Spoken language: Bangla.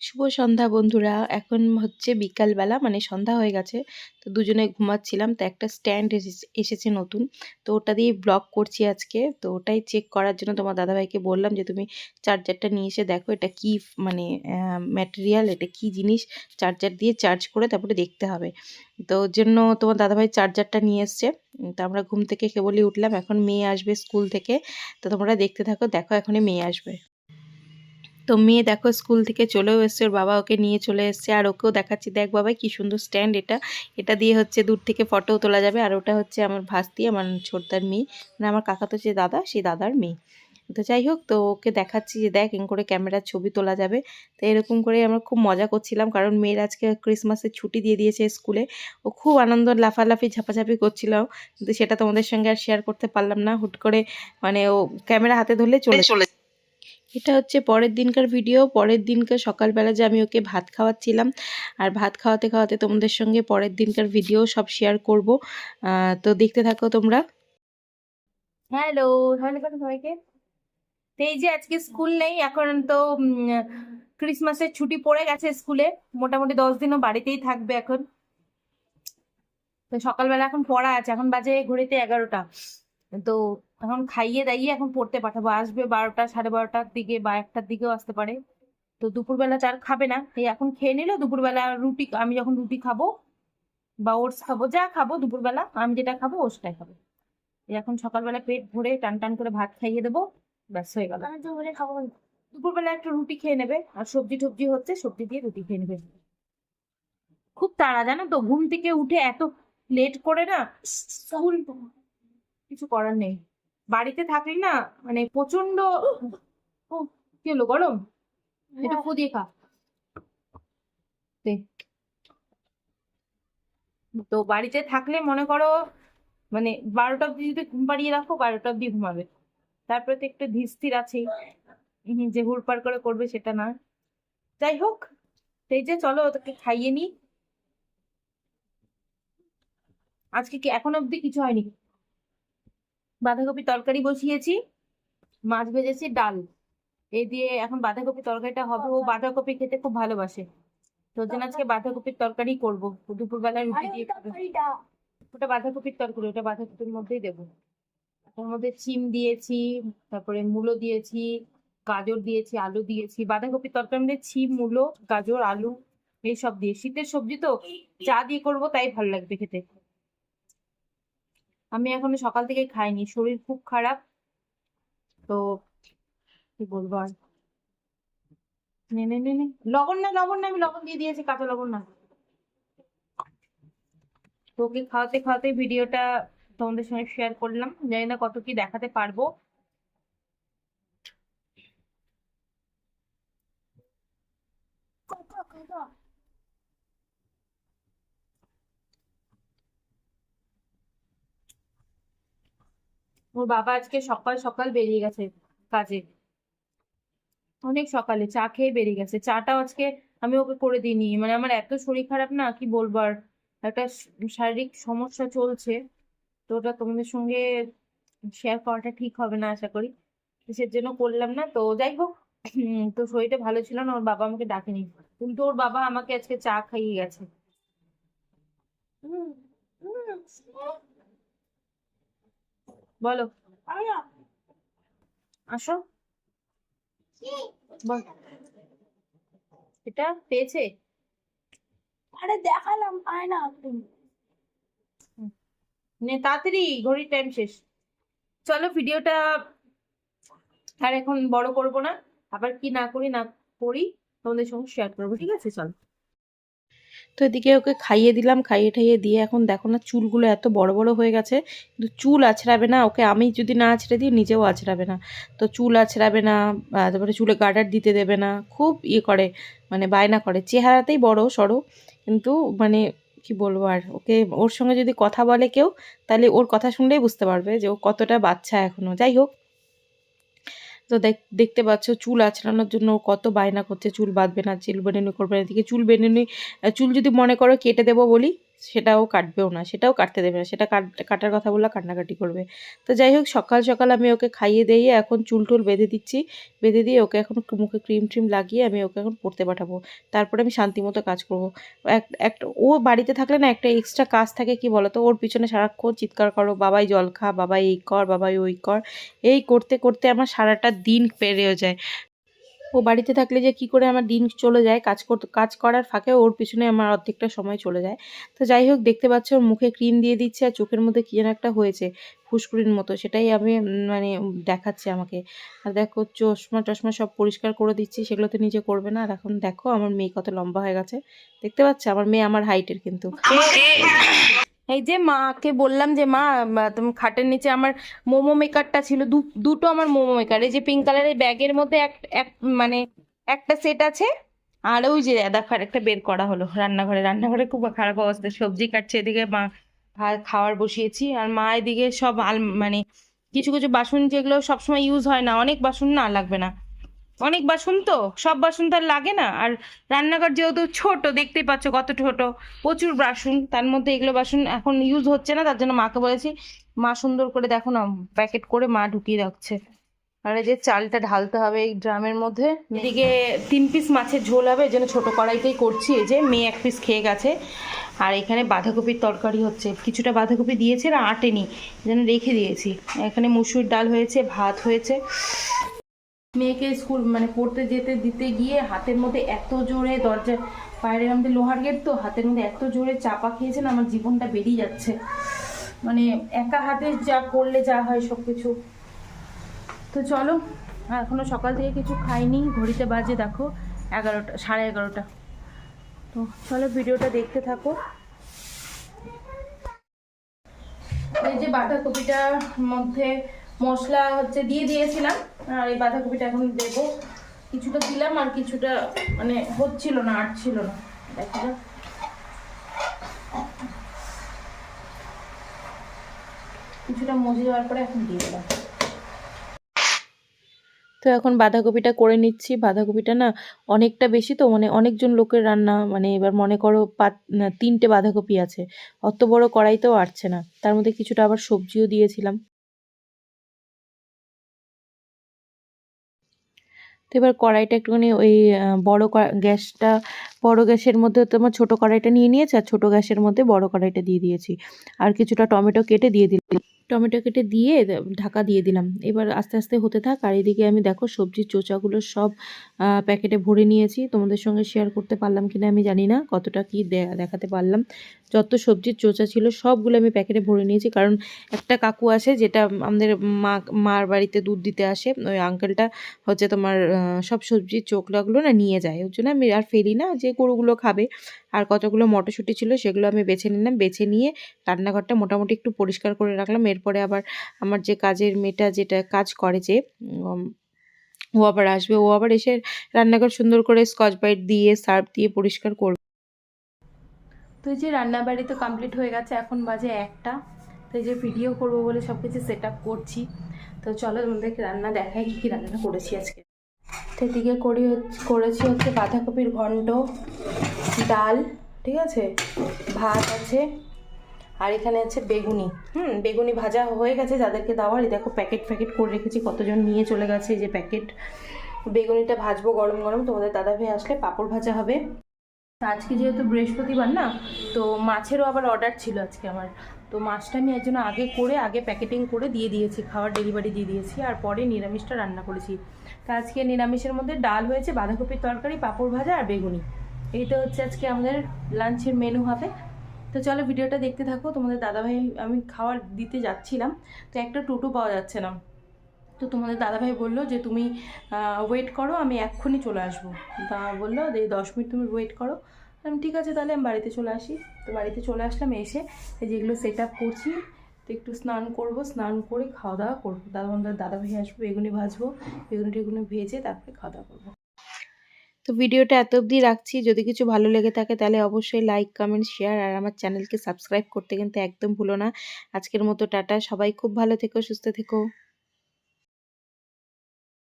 শুভ সন্ধ্যা বন্ধুরা। এখন হচ্ছে বিকালবেলা, মানে সন্ধ্যা হয়ে গেছে। তো দুজনে ঘুমাচ্ছিলাম, তো একটা স্ট্যান্ড এসেছে নতুন। তো ওটা দিয়ে ব্লগ করছি আজকে। তো ওটাই চেক করার জন্য তোমার দাদাভাইকে বললাম যে তুমি চার্জারটা নিয়ে এসে দেখো এটা কি মানে ম্যাটেরিয়াল, এটা কি জিনিস, চার্জার দিয়ে চার্জ করে তারপরে দেখতে হবে। তো ওর জন্য তোমার দাদাভাই চার্জারটা নিয়ে এসছে। তো আমরা ঘুম থেকে কেবলই উঠলাম, এখন মেয়ে আসবে স্কুল থেকে। তো তোমরা দেখতে থাকো, দেখো এখনই মেয়ে আসবে। তো মেয়ে দেখো স্কুল থেকে চলেও এসছে, ওর বাবা ওকে নিয়ে চলে এসছে, আর ওকেও দেখাচ্ছি, দেখ বাবা কি সুন্দর স্ট্যান্ড, এটা এটা দিয়ে হচ্ছে দূর থেকে ফটোও তোলা যাবে। আর ওটা হচ্ছে আমার ভাস্তি, আমার ছোটদার মেয়ে, মানে আমার কাকাতো যে দাদা, সেই দাদার মেয়ে। তো যাই হোক, তো ওকে দেখাচ্ছি যে দেখ এরকম করে ক্যামেরার ছবি তোলা যাবে। তো এরকম করে আমরা খুব মজা করছিলাম, কারণ মেয়ের আজকে ক্রিসমাসের ছুটি দিয়ে দিয়েছে স্কুলে। ও খুব আনন্দ, লাফালাফি ঝাপাঝাপি করছিল, কিন্তু সেটা তোমাদের সঙ্গে আর শেয়ার করতে পারলাম না। হুট করে মানে ও ক্যামেরা হাতে ধরলে চলে। এটা হচ্ছে পরের দিনকার ভিডিও। পরের দিনকার সকালবেলা যে আমি ওকে ভাত খাওয়াচ্ছিলাম, আর ভাত খাওয়াতে খাওয়াতে তোমাদের সঙ্গে পরের দিনকার ভিডিও সব শেয়ার করব। তো দেখতে থাকো তোমরা। হ্যালো, সবাইকে। তো এই যে আজকে স্কুল নেই, এখন তো ক্রিসমাসের ছুটি পড়ে গেছে স্কুলে, মোটামুটি 10 দিনও বাড়িতেই থাকবে এখন। তো সকালবেলা এখন পড়া আছে, এখন বাজে ঘড়িতে 11টা। তো এখন খাইয়ে দাইয়ে এখন পড়তে পাঠাবো, আসবে 12টা, 12:30টার দিকে বা 1টার দিকেও আসতে পারে। তো দুপুরবেলা চার খাবে না, এই এখন খেয়ে নিল। দুপুরবেলা রুটি, আমি যখন রুটি খাবো বা ওটস খাবো, যা খাবো দুপুরবেলা, আমি যেটা খাবো ও সেটাই খাবো। এই এখন সকালবেলা পেট ভরে টান টান করে ভাত খাইয়ে দেবো, ব্যাস হয়ে গেল। দুপুরবেলা একটু রুটি খেয়ে নেবে, আর সবজি টবজি হচ্ছে, সবজি দিয়ে রুটি খেয়ে নেবে। খুব তাড়া জানো তো, ঘুম থেকে উঠে এত লেট করে না স্কুল, কিছু করার নেই। বাড়িতে থাকলে না মানে প্রচন্ড। ও, কি হলো, গরম? এটা ফু দিয়ে খা। তো বাড়িতে থাকলে মনে করো মানে 12টা অব্দি যদি ঘুম পাড়িয়ে রাখো, 12টা অব্দি ঘুমাবে। তারপরে তো একটু ধীর স্থির আছেই, যে হুড়পাড় করে করবে সেটা না। যাই হোক, সেই যে চলো ওদেরকে খাইয়ে নি। আজকে কি এখন অব্দি কিছু হয়নি। বাঁধাকপি তরকারি বসিয়েছি, মাছ ভেজেছি, ডাল, এই দিয়ে এখন বাঁধাকপি তরকারিটা হবে। ও বাঁধাকপি খেতে খুব ভালোবাসে, তোর জন্য আজকে বাঁধাকপির তরকারি করবো। দুপুরবেলা রুটি দিয়ে খাবে। ওটা বাঁধাকপির তরকারি, ওটা বাঁধাকপির মধ্যেই দেবো। ওর মধ্যে শিম দিয়েছি, তারপরে মূলো দিয়েছি, গাজর দিয়েছি, আলু দিয়েছি। বাঁধাকপির তরকারির মধ্যে শিম, মূলো, গাজর, আলু এইসব দিয়ে, শীতের সবজি তো চা দিয়ে করবো, তাই ভালো লাগবে খেতে। আমি এখনো সকাল থেকে খাইনি, শরীর খুব খারাপ। তো কি বলবো আর। নে নে নে নে, লবণ না, লবণ না, আমি লবণ দিয়ে দিয়েছি, কাঁচা লবণ না। তোকে খাওয়াতে খাওয়াতে ভিডিওটা তোমাদের সঙ্গে শেয়ার করলাম, জানি না কত কি দেখাতে পারবো। ওর বাবা আজকে সকাল সকাল বেরিয়ে গেছে কাজে, অনেক সকালে চা খেয়ে বেরিয়ে গেছে। চাটাও আজকে আমি ওকে করে দিইনি, মানে আমার এত শরীর খারাপ না, কি বলবো আর। একটা শারীরিক সমস্যা চলছে, তো ওটা তোমাদের সঙ্গে শেয়ার করাটা ঠিক হবে না আশা করি, সের জন্য করলাম না। তো যাই হোক, তো শরীরটা ভালো ছিল না, ওর বাবা আমাকে ডাকেনি, কিন্তু ওর বাবা আমাকে আজকে চা খাইয়ে গেছে। বলো, আসো, বল। এটা পেয়েছে, আরে দেখালাম পায় না তুমি। নে তাড়াতাড়ি, ঘড়ির টাইম শেষ। চলো ভিডিওটা আর এখন বড় করব না, আবার কি না করি না করি তোমাদের সঙ্গে শেয়ার করবো, ঠিক আছে? চলো। তো এদিকে ওকে খাইয়ে দিলাম, খাইয়ে ঠাইয়ে দিয়ে এখন দেখো না চুলগুলো এত বড় বড় হয়ে গেছে, কিন্তু চুল আছড়াবে না ওকে, আমি যদি না আছড়ে দিই নিজেও আছড়াবে না। তো চুল আছড়াবে না, তারপরে চুলে গার্ডার দিতে দেবে না, খুব ইয়ে করে, মানে বায়না করে। চেহারাতেই বড় সড়ো, কিন্তু মানে কি বলবো আর, ওকে ওর সঙ্গে যদি কথা বলে কেউ, তাহলে ওর কথা শুনলেই বুঝতে পারবে যে ও কতটা বাচ্চা এখনো। যাই হোক, তো দেখতে পাচ্ছ চুল আঁচড়ানোর জন্য ও কত বায়না করছে, চুল বাঁধবে না, চুল বেনুনি করবে না। এদিকে চুল বেনুনি, চুল যদি মনে করো কেটে দেবো বলি, সেটাও কাটবেও না, সেটাও কাটতে দেবে না, সেটা কাটার কথা বললে কান্নাকাটি করবে। তো যাই হোক, সকাল সকাল আমি ওকে খাইয়ে দিয়ে এখন চুল টুল বেঁধে দিচ্ছি, বেঁধে দিয়ে ওকে এখন মুখে ক্রিম ট্রিম লাগিয়ে আমি ওকে এখন পড়তে পাঠাবো। তারপরে আমি শান্তিমতো কাজ করবো। একটা ও বাড়িতে থাকলে না একটা এক্সট্রা কাজ থাকে, কি বলতো, ওর পিছনে সারাক্ষণ চিৎকার করো, বাবাই জল খা, বাবাই এই কর, বাবাই ওই কর, এই করতে করতে আমার সারাটা দিন পেরিয়ে যায়। ও বাড়িতে থাকলে যে কি করে আমার দিন চলে যায়, কাজ করার ফাঁকে ওর পিছনে আমার অর্ধেকটা সময় চলে যায়। তো যাই হোক, দেখতে পাচ্ছ ওর মুখে ক্রিম দিয়ে দিচ্ছে আর চোখের মধ্যে কী যেন একটা হয়েছে ফুসকুড়ির মতো, সেটাই আমি মানে দেখাচ্ছে আমাকে। আর দেখো চশমা টশমা সব পরিষ্কার করে দিচ্ছি, সেগুলো তো নিজে করবে না। আর এখন দেখো আমার মেয়ে কত লম্বা হয়ে গেছে, দেখতে পাচ্ছ আমার মেয়ে আমার হাইটের কিন্তু। এই যে মাকে বললাম যে মা, তুমি খাটের নিচে আমার মোমো মেকারটা ছিল, দুটো আমার মোমো মেকার, এই যে পিঙ্ক কালারের ব্যাগের মধ্যে এক মানে একটা সেট আছে, আর ওই যে দেখো একটা বের করা হলো রান্নাঘরে খুব খারাপ অবস্থা, সবজি কাটছে, এদিকে মা ভাত খাওয়ার বসিয়েছি, আর মা এদিকে সব মানে কিছু কিছু বাসন যেগুলো সবসময় ইউজ হয় না, অনেক বাসন না লাগবে না, অনেক বাসন তো, সব বাসন তো আর লাগে না। আর রান্নাঘর যেহেতু ছোট, দেখতেই পাচ্ছ কত ছোট, প্রচুর বাসন, তার মধ্যে এগুলো বাসন এখন ইউজ হচ্ছে না, তার জন্য মাকে বলেছি, মা সুন্দর করে দেখো না প্যাকেট করে মা ঢুকিয়ে রাখছে। আর এই যে চালটা ঢালতে হবে এই ড্রামের মধ্যে, এদিকে 3 পিস মাছের ঝোল হবে, এই জন্য ছোটো কড়াইতেই করছি। এই যে মেয়ে 1 পিস খেয়ে গেছে, আর এখানে বাঁধাকপির তরকারি হচ্ছে, কিছুটা বাঁধাকপি দিয়েছে আর আটেনি, এই জন্য রেখে দিয়েছি। এখানে মুসুর ডাল হয়েছে, ভাত হয়েছে। মেয়েকে স্কুল মানে পড়তে দিতে গিয়ে হাতের মধ্যে এত জোরে, দরজা বাইরে আমাদের লোহার গেট তো, হাতের মধ্যে এত জোরে চাপা খেয়েছে না, আমার জীবনটা বেরিয়ে যাচ্ছে, মানে একা হাতে যা করলে যা হয় সব কিছু। তো চলো, এখনো সকাল থেকে কিছু খাইনি, ঘড়িতে বাজে দেখো 11টা, 11:30। তো চলো ভিডিওটা দেখতে থাকো। এই যে বাঁধাকপিটার মধ্যে মশলা হচ্ছে দিয়ে দিয়েছিলাম, আর এই বাঁধাকপিটা এখন দেবো, কিছুটা দিলাম আর কিছুটা মানে হচ্ছিল না, আটছিল না, দেখো কিছুটা মজে যাওয়ার পরে এখন দিয়ে দিলাম। তো এখন বাঁধাকপিটা করে নিচ্ছি। বাঁধাকপিটা না অনেকটা বেশি, তো মানে অনেকজন লোকের রান্না, মানে এবার মনে করো 3টে বাঁধাকপি আছে, অত বড় কড়াইতেও আটছে না, তার মধ্যে কিছুটা আবার সবজিও দিয়েছিলাম। তো এবার কড়াইটা একটুখানি ওই বড় গ্যাসটা, বড় গ্যাসের মধ্যে তোমার ছোট কড়াইটা নিয়ে নিয়েছি, আর ছোট গ্যাসের মধ্যে বড় কড়াইটা দিয়ে দিয়েছি, আর কিছুটা টমেটো কেটে দিয়ে দিলাম, টমেটো কেটে দিয়ে ঢাকা দিয়ে দিলাম। এবার আস্তে আস্তে হতে থাক। আর এদিকে আমি দেখো সবজির চোচাগুলো সব প্যাকেটে ভরে নিয়েছি, তোমাদের সঙ্গে শেয়ার করতে পারলাম কিনা আমি জানি না, কতটা কি দেখাতে পারলাম। যত সবজির চোচা ছিল সবগুলো আমি প্যাকেটে ভরে নিয়েছি, কারণ একটা কাকু আসে, যেটা আমাদের মার বাড়িতে দুধ দিতে আসে, ওই আঙ্কেলটা হচ্ছে তোমার সব সবজির চোখলাগুলো না নিয়ে যায়, ওর জন্য আমি আর ফেলি না, যে গরুগুলো খাবে। আর কতগুলো মটরশুঁটি ছিল, সেগুলো আমি বেছে নিলাম, বেছে নিয়ে রান্নাঘরটা মোটামুটি একটু পরিষ্কার করে রাখলাম। এরপরে আবার আমার যে কাজের মেয়েটা, যেটা কাজ করে, যে ও আবার আসবে, ও আবার এসে রান্নাঘর সুন্দর করে স্কচ ব্রাইট দিয়ে সার্ফ দিয়ে পরিষ্কার করবে। তো এই যে রান্নাবাড়ি তো কমপ্লিট হয়ে গেছে, এখন বাজে 1টা। তো এই যে ভিডিও করবো বলে সব কিছু সেট আপ করছি। তো চলো তোমাদেরকে রান্না দেখাই, কী রান্না করেছি আজকে। তো এদিকে করেছি হচ্ছে বাঁধাকপির ঘন্ট, ডাল, ঠিক আছে, ভাত আছে, আর এখানে আছে বেগুনি। বেগুনি ভাজা হয়ে গেছে, যাদেরকে দেওয়ার, দেখো প্যাকেট করে রেখেছি, কতজন নিয়ে চলে গেছে এই যে প্যাকেট। বেগুনিটা ভাজবো গরম গরম, তোমাদের দাদাভাই আসলে পাঁপড় ভাজা হবে। আজকে যেহেতু বৃহস্পতিবার না, তো মাছেরও আবার অর্ডার ছিল আজকে আমার, তো মাছটা আমি এর জন্য আগে প্যাকেটিং করে দিয়ে দিয়েছি, খাওয়ার ডেলিভারি দিয়ে দিয়েছি, আর পরে নিরামিষটা রান্না করেছি। তো আজকে নিরামিষের মধ্যে ডাল হয়েছে, বাঁধাকপির তরকারি, পাঁপড় ভাজা আর বেগুনি, এইটা হচ্ছে আজকে আমাদের লাঞ্চের মেনু হবে। তো চলো ভিডিওটা দেখতে থাকো। তোমাদের দাদাভাই, আমি খাবার দিতে যাচ্ছিলাম, তো একটা টোটো পাওয়া যাচ্ছে না, তো তোমাদের দাদাভাই বললো যে তুমি ওয়েট করো, আমি এক্ষুনি চলে আসবো। তা বললো যে 10 মিনিট তুমি ওয়েট করো। আমি ঠিক আছে তাহলে আমি বাড়িতে চলে আসি। তো বাড়িতে চলে আসলাম, এসে যেগুলো সেট আপ করছি, তো একটু স্নান করব, স্নান করে খাওয়া দাওয়া করবো। দাদাভাই আসবো, বেগুনি ভাজবো, বেগুনি ভেজে তারপরে খাওয়া দাওয়া করবো। তো ভিডিওটা এত অবধি রাখছি, যদি কিছু ভালো লেগে থাকে তাহলে অবশ্যই লাইক, কমেন্ট, শেয়ার, আর আমার চ্যানেলকে সাবস্ক্রাইব করতে কিন্তু একদম ভুলো না। আজকের মতো টাটা, সবাই খুব ভালো থেকো, সুস্থ থেকো।